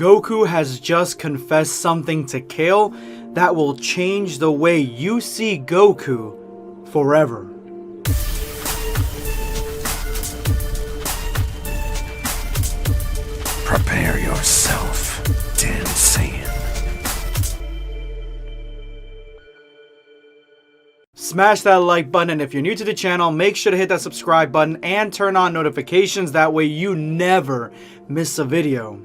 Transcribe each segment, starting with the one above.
Goku has just confessed something to Kale that will change the way you see Goku forever. Prepare yourself, Dan Saiyan. Smash that like button, and if you're new to the channel, make sure to hit that subscribe button and turn on notifications. That way you never miss a video.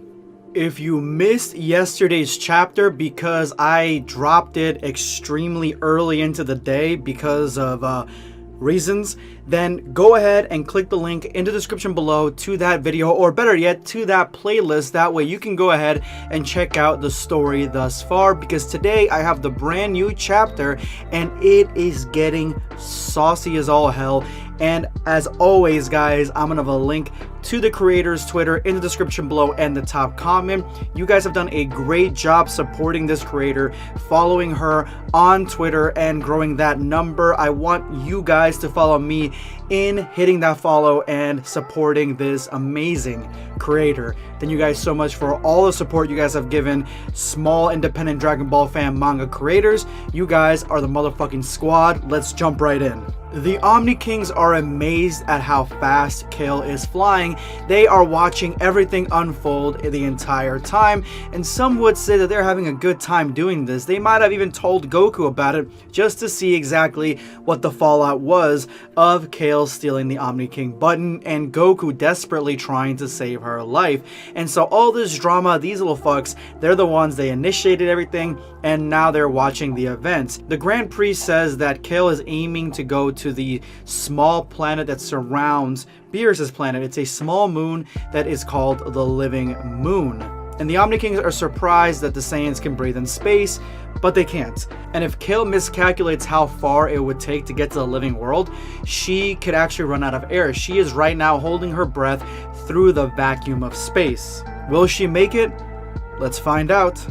If you missed yesterday's chapter because I dropped it extremely early into the day because of reasons, then go ahead and click the link in the description below to that video, or better yet, to that playlist. That way you can go ahead and check out the story thus far, because today I have the brand new chapter and it is getting saucy as all hell. And as always, guys, I'm gonna have a link to the creator's Twitter in the description below and the top comment. You guys have done a great job supporting this creator, following her on Twitter and growing that number. I want you guys to follow me in hitting that follow and supporting this amazing creator. Thank you guys so much for all the support you guys have given small independent Dragon Ball fan manga creators. You guys are the motherfucking squad. Let's jump right in. The Omni Kings are amazed at how fast Kale is flying. They are watching everything unfold the entire time, and some would say that they're having a good time doing this. They might have even told Goku about it just to see exactly what the fallout was of Kale stealing the Omni King button and Goku desperately trying to save her life. And so all this drama, these little fucks, they're the ones, they initiated everything, and now they're watching the events. The Grand Priest says that Kale is aiming to go to the small planet that surrounds Beerus' planet. It's a small moon that is called the Living Moon. And the Omni Kings are surprised that the Saiyans can breathe in space, but they can't. And if Kale miscalculates how far it would take to get to the living world, she could actually run out of air. She is right now holding her breath through the vacuum of space. Will she make it? Let's find out.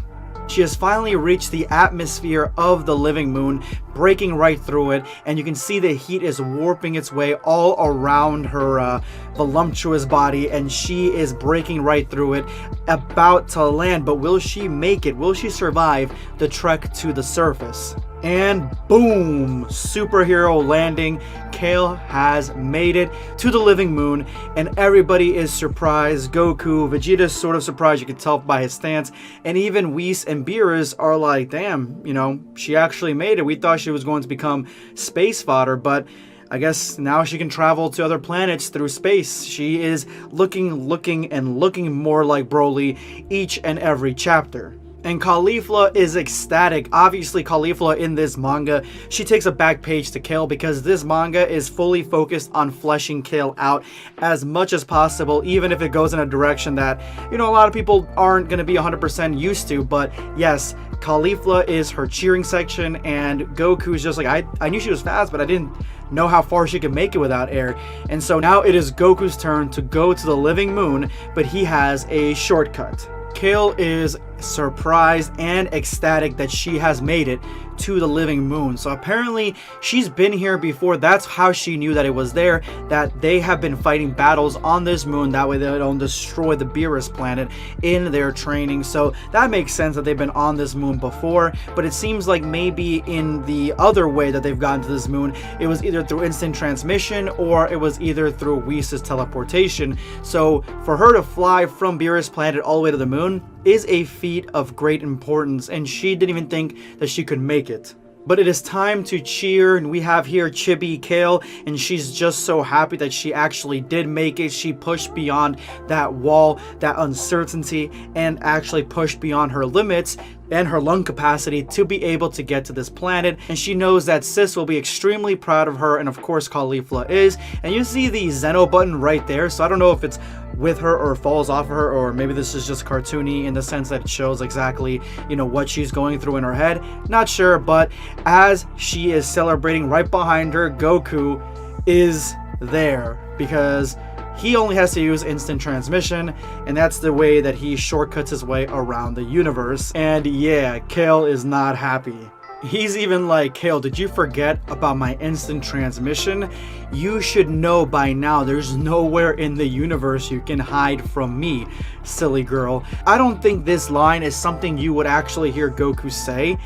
She has finally reached the atmosphere of the living moon, breaking right through it, and you can see the heat is warping its way all around her voluptuous body, and she is breaking right through it, about to land. But will she make it? Will she survive the trek to the surface? And boom, superhero landing. Kale has made it to the living moon, and everybody is surprised. Goku, Vegeta's sort of surprised, you can tell by his stance, and even Whis and Beerus are like, damn, you know, she actually made it. We thought she was going to become space fodder, but I guess now she can travel to other planets through space. She is looking more like Broly each and every chapter. And Caulifla is ecstatic. Obviously, Caulifla in this manga, she takes a back page to Kale because this manga is fully focused on fleshing Kale out as much as possible, even if it goes in a direction that, you know, a lot of people aren't going to be 100% used to. But yes, Caulifla is her cheering section, and Goku's just like, I knew she was fast, but I didn't know how far she could make it without air. And so now it is Goku's turn to go to the living moon, but he has a shortcut. Kale is surprised and ecstatic that she has made it to the living moon. So apparently she's been here before. That's how she knew that it was there, that they have been fighting battles on this moon. That way they don't destroy the Beerus planet in their training. So that makes sense that they've been on this moon before. But it seems like maybe in the other way that they've gotten to this moon, it was either through instant transmission or it was either through Whis' teleportation. So for her to fly from Beerus planet all the way to the moon is a feat of great importance, and she didn't even think that she could make it. But it is time to cheer, and we have here Chibi Kale, and she's just so happy that she actually did make it. She pushed beyond that wall, that uncertainty, and actually pushed beyond her limits and her lung capacity to be able to get to this planet. And she knows that Sis will be extremely proud of her, and of course Caulifla is. And you see the Zeno button right there, so I don't know if it's with her or falls off of her, or maybe this is just cartoony in the sense that it shows exactly, you know, what she's going through in her head. Not sure, but as she is celebrating, right behind her, Goku is there because he only has to use instant transmission, and that's the way that he shortcuts his way around the universe. And yeah, Kale is not happy. He's even like, Kale, did you forget about my instant transmission? You should know by now there's nowhere in the universe you can hide from me, silly girl. I don't think this line is something you would actually hear Goku say.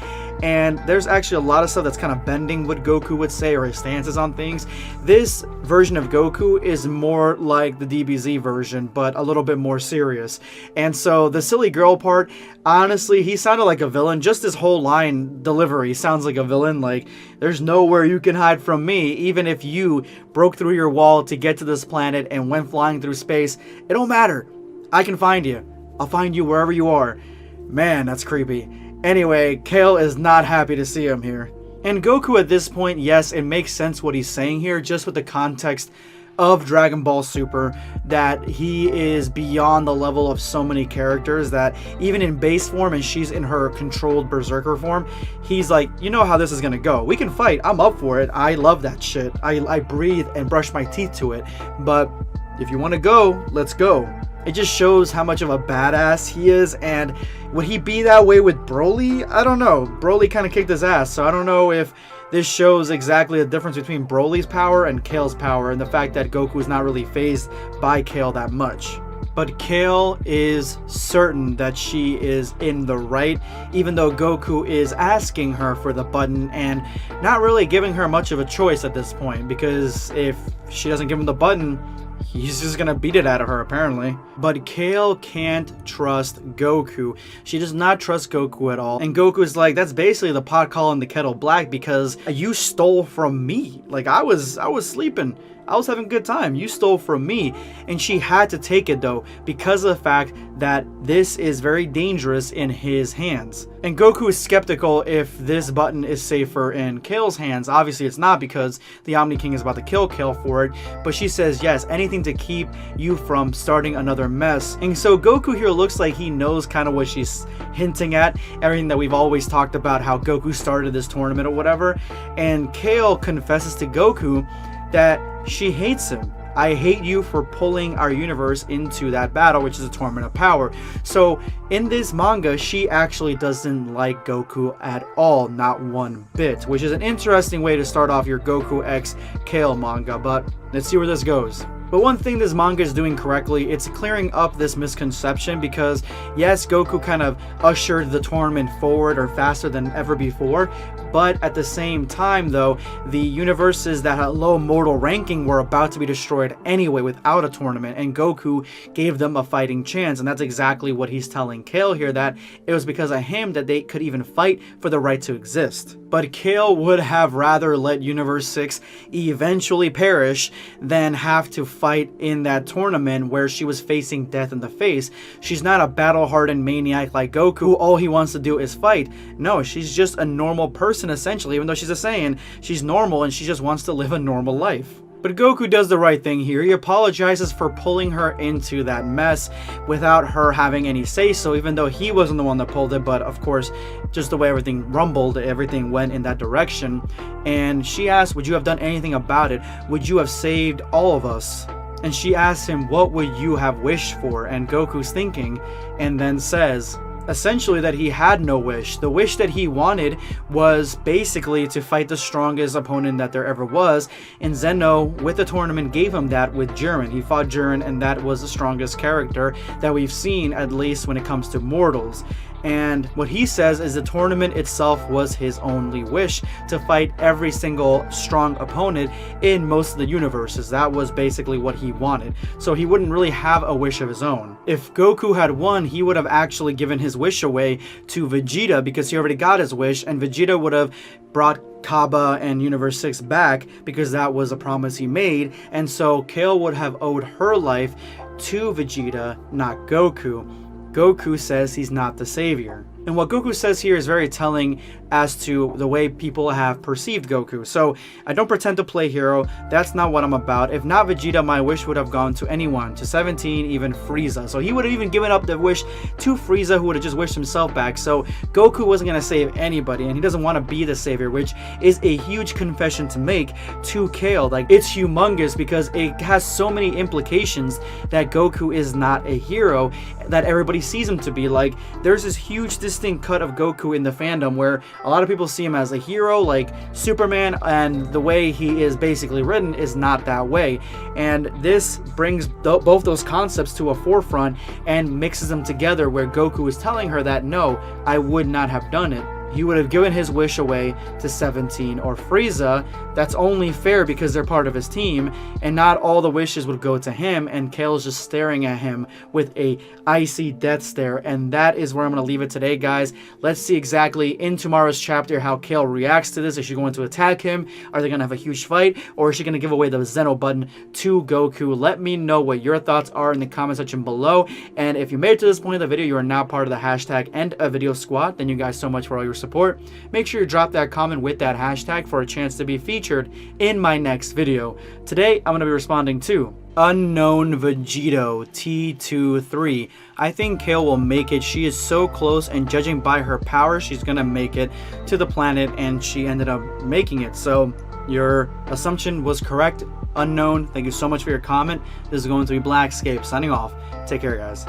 And there's actually a lot of stuff that's kind of bending what Goku would say or his stances on things. This version of Goku is more like the DBZ version, but a little bit more serious. And so the silly girl part, honestly, he sounded like a villain. Just his whole line delivery sounds like a villain. Like, there's nowhere you can hide from me. Even if you broke through your wall to get to this planet and went flying through space, it don't matter. I can find you. I'll find you wherever you are. Man, that's creepy. Anyway, Kale is not happy to see him here. And Goku at this point, yes, it makes sense what he's saying here, just with the context of Dragon Ball Super, that he is beyond the level of so many characters that even in base form and she's in her controlled berserker form, he's like, you know how this is gonna go. We can fight. I'm up for it. I love that shit. I breathe and brush my teeth to it. But if you want to go, let's go. It just shows how much of a badass he is, and would he be that way with Broly? I don't know. Broly kind of kicked his ass, so I don't know if this shows exactly the difference between Broly's power and Kale's power, and the fact that Goku is not really fazed by Kale that much. But Kale is certain that she is in the right, even though Goku is asking her for the button and not really giving her much of a choice at this point, because if she doesn't give him the button, he's just gonna beat it out of her, apparently. But Kale can't trust Goku. She does not trust Goku at all. And Goku's like, that's basically the pot calling the kettle black, because you stole from me. Like, I was sleeping. I was having a good time. You stole from me. And she had to take it, though, because of the fact that this is very dangerous in his hands. And Goku is skeptical if this button is safer in Kale's hands. Obviously, it's not, because the Omni King is about to kill Kale for it. But she says, yes, anything to keep you from starting another mess. And so Goku here looks like he knows kind of what she's hinting at. Everything that we've always talked about, how Goku started this tournament or whatever. And Kale confesses to Goku that she hates him. I hate you for pulling our universe into that battle, which is a tournament of power. So in this manga, she actually doesn't like Goku at all, not one bit, which is an interesting way to start off your Goku x Kale manga, but let's see where this goes. But one thing this manga is doing correctly, it's clearing up this misconception, because yes, Goku kind of ushered the tournament forward or faster than ever before, but at the same time though, the universes that had low mortal ranking were about to be destroyed anyway without a tournament, and Goku gave them a fighting chance. And that's exactly what he's telling Kale here, that it was because of him that they could even fight for the right to exist. But Kale would have rather let Universe 6 eventually perish than have to fight in that tournament where she was facing death in the face. She's not a battle-hardened maniac like Goku, who all he wants to do is fight. No, she's just a normal person essentially. Even though she's a Saiyan, she's normal and she just wants to live a normal life. But Goku does the right thing here. He apologizes for pulling her into that mess without her having any say-so, even though he wasn't the one that pulled it. But of course, just the way everything rumbled, everything went in that direction. And she asked, would you have done anything about it? Would you have saved all of us? And she asks him, what would you have wished for? And Goku's thinking, and then says, essentially, that he had no wish. The wish that he wanted was basically to fight the strongest opponent that there ever was, and Zeno, with the tournament, gave him that with Jiren. He fought Jiren, and that was the strongest character that we've seen, at least when it comes to mortals. And what he says is the tournament itself was his only wish, to fight every single strong opponent in most of the universes. That was basically what he wanted. So he wouldn't really have a wish of his own. If Goku had won, he would have actually given his wish away to Vegeta, because he already got his wish, and Vegeta would have brought Kaba and Universe 6 back, because that was a promise he made. And so Kale would have owed her life to Vegeta, not Goku. Goku says he's not the savior. And what Goku says here is very telling as to the way people have perceived Goku. So I don't pretend to play hero. That's not what I'm about. If not Vegeta, my wish would have gone to anyone, to 17, even Frieza. So he would have even given up the wish to Frieza, who would have just wished himself back. So Goku wasn't going to save anybody, and he doesn't want to be the savior, which is a huge confession to make to Kale. Like, it's humongous, because it has so many implications that Goku is not a hero that everybody sees him to be. Like, there's this huge distinct cut of Goku in the fandom where a lot of people see him as a hero like Superman, and the way he is basically written is not that way. And this brings both those concepts to a forefront and mixes them together, where Goku is telling her that no, I would not have done it. He would have given his wish away to 17 or Frieza. That's only fair because they're part of his team, and not all the wishes would go to him, and Kale's just staring at him with a icy death stare. And that is where I'm going to leave it today, guys. Let's see exactly in tomorrow's chapter how Kale reacts to this. Is she going to attack him? Are they going to have a huge fight? Or is she going to give away the Zeno button to Goku? Let me know what your thoughts are in the comment section below. And if you made it to this point of the video, you are now part of the hashtag End a Video Squad. Thank you guys so much for all your support. Make sure you drop that comment with that hashtag for a chance to be featured in my next video. Today I'm going to be responding to Unknown Vegito T23. I think Kale will make it. She is so close, and judging by her power, she's going to make it to the planet, and she ended up making it. So your assumption was correct. Unknown, thank you so much for your comment. This is going to be Blackscape signing off. Take care, guys.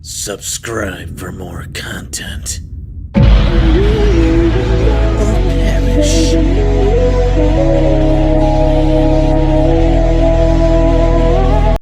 Subscribe for more content.